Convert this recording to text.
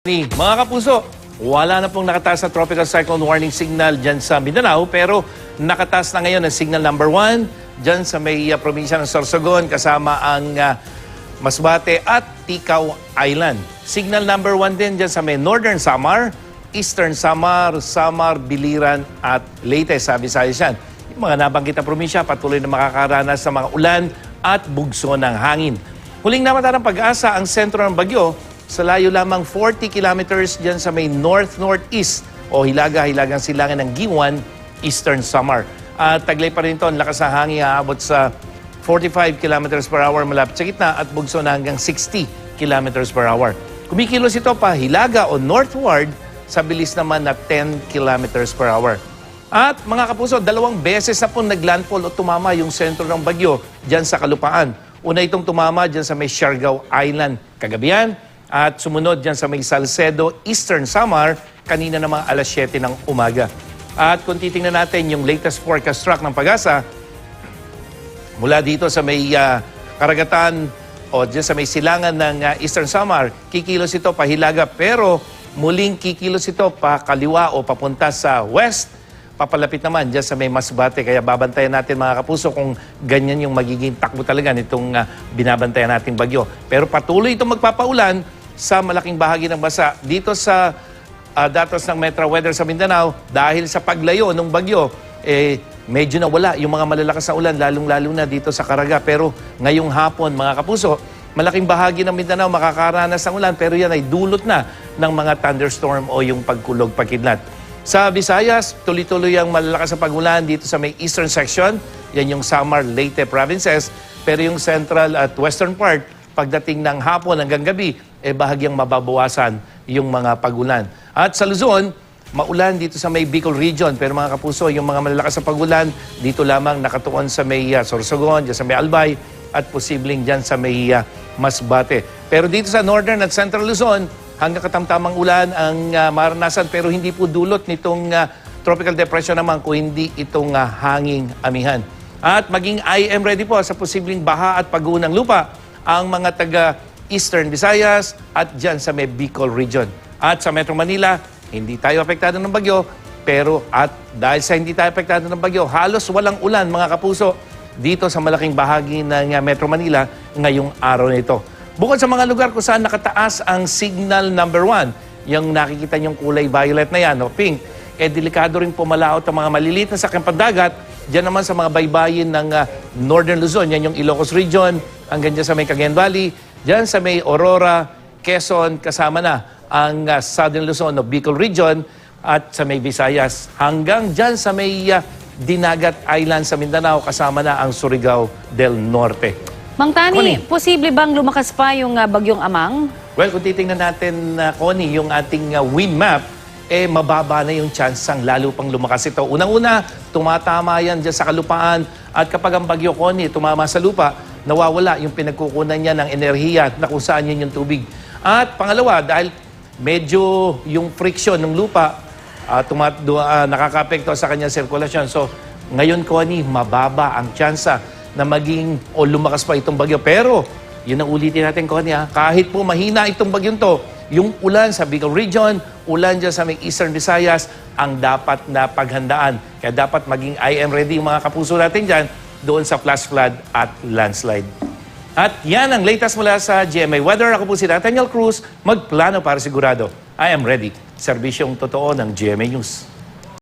Mga kapuso, wala na pong nakataas na tropical cyclone warning signal dyan sa Mindanao, pero nakataas na ngayon ang signal number 1 dyan sa may probinsya ng Sorsogon kasama ang Masbate at Ticao Island. Signal number 1 din dyan sa may Northern Samar, Eastern Samar, Biliran at Leyte sa Visayas yan. Yung mga nabanggit na probinsya patuloy na makakaranas sa mga ulan at bugso ng hangin. Huling namata ng pag-asa ang sentro ng bagyo sa layo lamang 40 kilometers dyan sa may north-northeast o hilagang silangan ng Giwan, Eastern Samar. At taglay pa rin ito, ang lakas ng hangin aabot sa 45 kilometers per hour malapit sa gitna at bugso na hanggang 60 kilometers per hour. Kumikilos ito pa hilaga o northward sa bilis naman na 10 kilometers per hour. At mga kapuso, 2 beses na po naglandfall o tumama yung sentro ng bagyo dyan sa kalupaan. Una itong tumama dyan sa may Siargao Island kagabihan at sumunod dyan sa may Salcedo, Eastern Samar, kanina namang alas 7 ng umaga. At kung titingnan natin yung latest forecast track ng pag-asa, mula dito sa may karagatan o dyan sa may silangan ng Eastern Samar, kikilos ito pahilaga pero muling kikilos ito pa kaliwa o papunta sa west, papalapit naman dyan sa may Masbate. Kaya babantayan natin mga kapuso kung ganyan yung magiging takbo talaga nitong binabantayan nating bagyo. Pero patuloy itong magpapaulan sa malaking bahagi ng bansa. Dito sa datos ng Metro Weather sa Mindanao, dahil sa paglayo ng bagyo, medyo nawala yung mga malalakas na ulan, lalong-lalo na dito sa Caraga. Pero ngayong hapon, mga kapuso, malaking bahagi ng Mindanao makakaranas ng ulan, pero yan ay dulot na ng mga thunderstorm o yung pagkulog, pagkidlat. Sa Visayas, tuloy-tuloy ang malalakas na pag-ulan dito sa may eastern section. Yan yung Samar, Leyte provinces. Pero yung central at western part, pagdating ng hapon hanggang gabi, bahagyang mababawasan yung mga pag-ulan. At sa Luzon, maulan dito sa may Bicol region. Pero mga kapuso, yung mga malalakas na pag-ulan, dito lamang nakatuon sa may Sorsogon, dyan sa may Albay, at posibleng dyan sa may Masbate. Pero dito sa northern at central Luzon, hanggang katamtamang ulan ang maranasan pero hindi po dulot nitong tropical depression naman kung hindi itong hanging amihan. At maging IM ready po sa posibleng baha at pag-uho ng lupa ang mga taga Eastern Visayas at dyan sa may Bicol region. At sa Metro Manila, hindi tayo apektado ng bagyo pero at dahil sa hindi tayo apektado ng bagyo, halos walang ulan mga kapuso dito sa malaking bahagi ng Metro Manila ngayong araw na ito. Bukod sa mga lugar kung saan nakataas ang signal number 1, yung nakikita niyong kulay violet na yan, o pink, delikado rin pumalaot ang mga maliliit na sakyang pandagat. Diyan naman sa mga baybayin ng Northern Luzon, yan yung Ilocos Region, hanggang dyan sa may Cagayan Valley, dyan sa may Aurora, Quezon, kasama na ang Southern Luzon o Bicol Region, at sa may Visayas, hanggang dyan sa may Dinagat Island sa Mindanao, kasama na ang Surigao del Norte. Mang Tani, posible bang lumakas pa yung bagyong Amang? Well, kung titingnan natin, Connie, yung ating wind map, mababa na yung chansang lalo pang lumakas ito. Unang-una, tumatama yan dyan sa kalupaan at kapag ang bagyo, Connie, tumama sa lupa, nawawala yung pinagkukunan niya ng enerhiya na kung saan yun yung tubig. At pangalawa, dahil medyo yung friction ng lupa nakaka-apekto sa kanyang sirkulasyon. So, ngayon, Connie, mababa ang tsansa na maging o lumakas pa itong bagyo. Pero, yun ang ulitin natin, Connie, kahit po mahina itong bagyong to, yung ulan sa Bicol Region, ulan dyan sa may Eastern Visayas, ang dapat na paghandaan. Kaya dapat maging IM ready yung mga kapuso natin dyan doon sa flash flood at landslide. At yan ang latest mula sa GMA Weather. Ako po si Nathaniel Cruz, magplano para sigurado. I am ready. Serbisyong totoo ng GMA News.